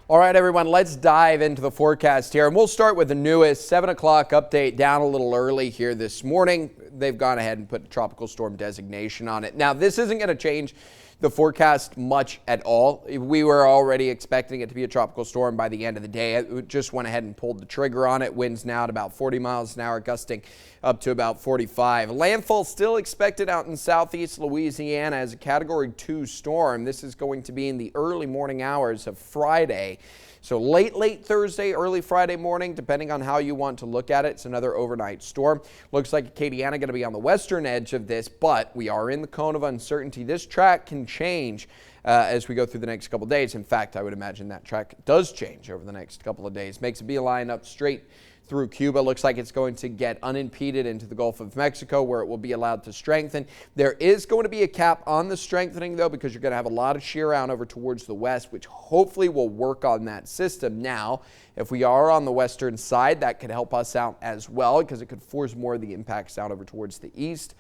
All right, everyone, let's dive into the forecast here. And we'll start with the newest 7 o'clock update down a little early here this morning. They've gone ahead and put a tropical storm designation on it. Now, this isn't going to change the forecast much at all. We were already expecting it to be a tropical storm by the end of the day. It just went ahead and pulled the trigger on it. Winds now at about 40 miles an hour, gusting up to about 45. Landfall still expected out in southeast Louisiana as a Category 2 storm. This is going to be in the early morning hours of Friday. So late Thursday, early Friday morning, depending on how you want to look at it. It's another overnight storm. Looks like Acadiana going to be on the western edge of this, but we are in the cone of uncertainty. This track can change as we go through the next couple of days. In fact, I would imagine that track does change over the next couple of days. Makes a beeline up straight through Cuba. Looks like it's going to get unimpeded into the Gulf of Mexico, where it will be allowed to strengthen. There is going to be a cap on the strengthening, though, because you're going to have a lot of shear out over towards the west, which hopefully will work on that system. Now, if we are on the western side, that could help us out as well, because it could force more of the impacts down over towards the east.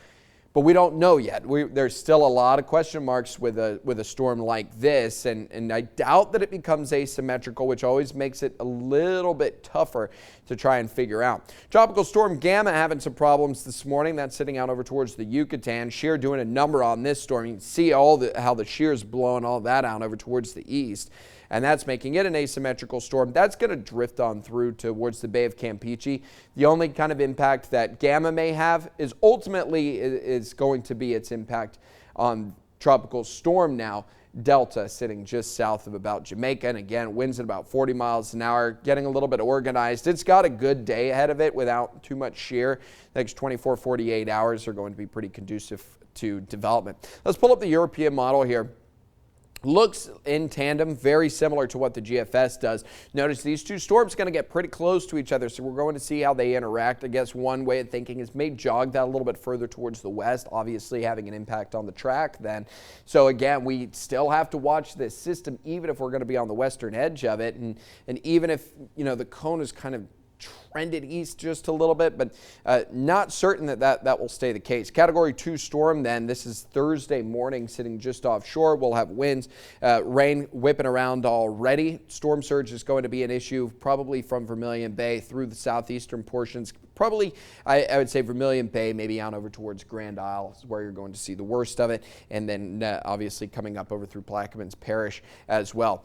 But we don't know yet. There's still a lot of question marks with a storm like this, and I doubt that it becomes asymmetrical, which always makes it a little bit tougher to try and figure out. Tropical Storm Gamma having some problems this morning. That's sitting out over towards the Yucatan. Shear doing a number on this storm. You can see how the shear is blowing all that out over towards the east. And that's making it an asymmetrical storm. That's going to drift on through towards the Bay of Campeche. The only kind of impact that Gamma may have is ultimately is going to be its impact on Tropical Storm now, Delta, sitting just south of about Jamaica. And again, winds at about 40 miles an hour, getting a little bit organized. It's got a good day ahead of it without too much shear. The next 24, 48 hours are going to be pretty conducive to development. Let's pull up the European model here. Looks in tandem very similar to what the GFS does. Notice these two storms are going to get pretty close to each other, so we're going to see how they interact. I guess one way of thinking is may jog that a little bit further towards the west, obviously having an impact on the track then. So again, we still have to watch this system even if we're going to be on the western edge of it, and even if the cone is kind of trended east just a little bit, but not certain that will stay the case. Category 2 storm then. This is Thursday morning, sitting just offshore. We'll have winds, rain whipping around already. Storm surge is going to be an issue probably from Vermilion Bay through the southeastern portions. Probably, I would say Vermilion Bay, maybe on over towards Grand Isle is where you're going to see the worst of it. And then obviously coming up over through Plaquemines Parish as well.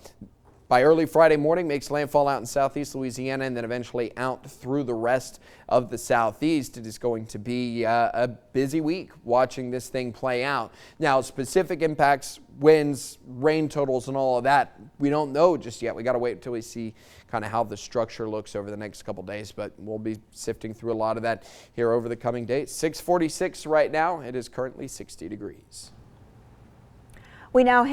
By early Friday morning, makes landfall out in southeast Louisiana and then eventually out through the rest of the southeast. It is going to be a busy week watching this thing play out. Now, specific impacts, winds, rain totals, and all of that, we don't know just yet. We got to wait until we see kind of how the structure looks over the next couple days, but we'll be sifting through a lot of that here over the coming days. 6:46 right now. It is currently 60 degrees. We now have